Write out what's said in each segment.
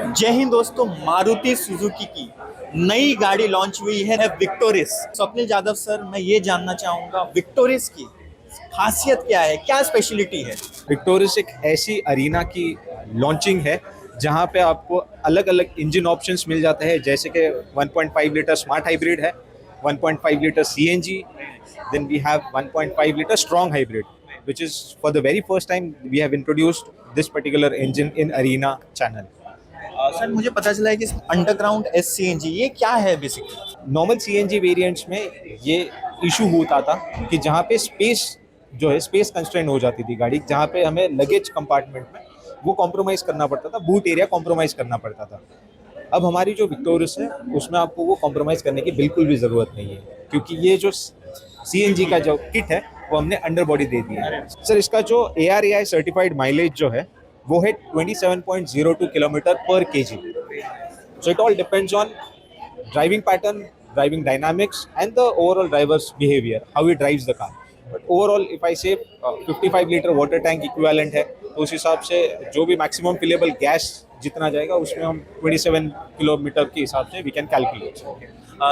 जय हिंद दोस्तों। मारुति सुजुकी की नई गाड़ी लॉन्च हुई है विक्टोरिस। स्वप्निल यादव सर, मैं ये जानना चाहूंगा विक्टोरिस की खासियत क्या है, क्या स्पेशलिटी है? विक्टोरिस एक ऐसी अरीना की लॉन्चिंग है जहां पे आपको अलग अलग इंजन ऑप्शंस मिल जाते हैं, जैसे कि 1.5 लीटर स्मार्ट हाइब्रिड है, 1.5 litre CNG, then we have 1.5 litre strong hybrid, which is for the very first time we have introduced this particular engine in Arena channel. Sir मुझे पता चला है कि अंडरग्राउंड एससीएनजी ये क्या है बेसिकली? नॉर्मल सीएनजी वेरिएंट्स में ये इशू होता था कि जहाँ पे स्पेस जो है स्पेस कंस्ट्रेंट हो जाती थी गाड़ी, जहाँ पे हमें लगेज कंपार्टमेंट में वो कॉम्प्रोमाइज करना पड़ता था, बूट एरिया कॉम्प्रोमाइज करना पड़ता था। अब हमारी जो विक्टोरियस है उसमें आपको वो कॉम्प्रोमाइज करने की बिल्कुल भी ज़रूरत नहीं है, क्योंकि ये जो सीएनजी का जो किट है वो हमने अंडर बॉडी दे दी है। सर इसका जो ARAI सर्टिफाइड माइलेज जो है वो है 27.02 किलोमीटर पर KG. So it all depends on driving pattern, driving dynamics, and the overall driver's behavior, how he drives the car. But overall, if I say 55 litre water tank equivalent है, तो उस हिसाब से जो भी मैक्सिमम फिलेबल गैस जितना जाएगा उसमें हम 27 किलोमीटर के हिसाब से we can calculate.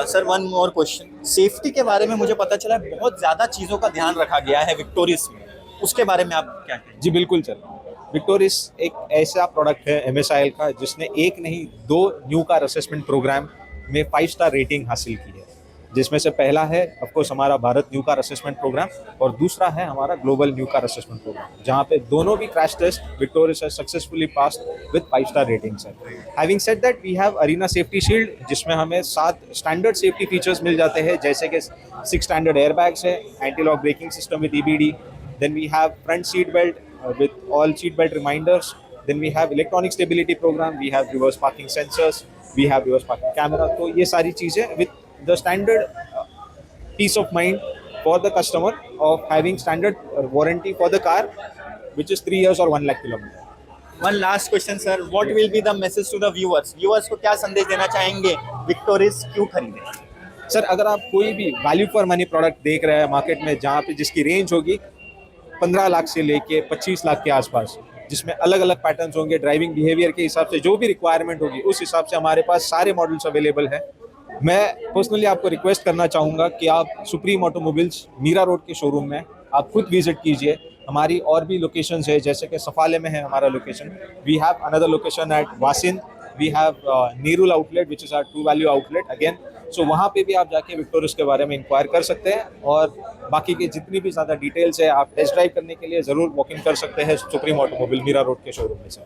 Sir one more question, safety के बारे में मुझे पता चला है बहुत ज़्यादा चीज़ों का ध्यान रखा गया है विक्टोरिस में, उसके बारे में आप क्या कहें? जी बिल्कुल सर, विक्टोरिस एक ऐसा प्रोडक्ट है MSIL का जिसने एक नहीं दो न्यू कार असेसमेंट प्रोग्राम में 5 स्टार रेटिंग हासिल की है, जिसमें से पहला है ऑफकोर्स हमारा Bharat new car assessment programme और दूसरा है हमारा global new car assessment programme, जहां पे दोनों भी crash test Victoris has successfully passed with 5 star ratings है। Having said that, we have Arena safety shield जिसमें हमें 7 स्टैंडर्ड सेफ्टी फीचर्स मिल जाते हैं, जैसे कि 6 स्टैंडर्ड एयरबैग्स है, anti lock braking system with EBD, then we have front seat belt with all seat belt reminders, then we have electronic stability program, we have reverse parking sensors, we have reverse parking camera। तो ये सारी चीज़ें with the standard peace of mind for the customer of having standard warranty for the car, which is 3 years or 1 lakh kilometer। One last question sir, what will be the message to the viewers? Viewers को क्या संदेश देना चाहेंगे, Victoris क्यों खरीदें? Sir अगर आप कोई भी वैल्यू फॉर मनी प्रोडक्ट देख रहे हैं मार्केट में, जहाँ पे जिसकी रेंज होगी 15 लाख से लेके 25 लाख के आसपास, जिसमें अलग अलग पैटर्न्स होंगे, ड्राइविंग बिहेवियर के हिसाब से जो भी रिक्वायरमेंट होगी उस हिसाब से हमारे पास सारे मॉडल्स अवेलेबल हैं। मैं पर्सनली आपको रिक्वेस्ट करना चाहूँगा कि आप सुप्रीम ऑटोमोबाइल्स मीरा रोड के शोरूम में आप खुद विजिट कीजिए। हमारी और भी लोकेशंस है, जैसे कि सफाले में है हमारा location, we have another location at Vasind, we have Nerul outlet which is our True Value outlet again. So वहाँ पे भी आप जाके विक्टोरिस के बारे में इंक्वायर कर सकते हैं, और बाकी की जितनी भी ज़्यादा डिटेल्स है आप टेस्ट ड्राइव करने के लिए ज़रूर वॉक इन कर सकते हैं सुप्रीम ऑटोमोबाइल मीरा रोड के शोरूम में से।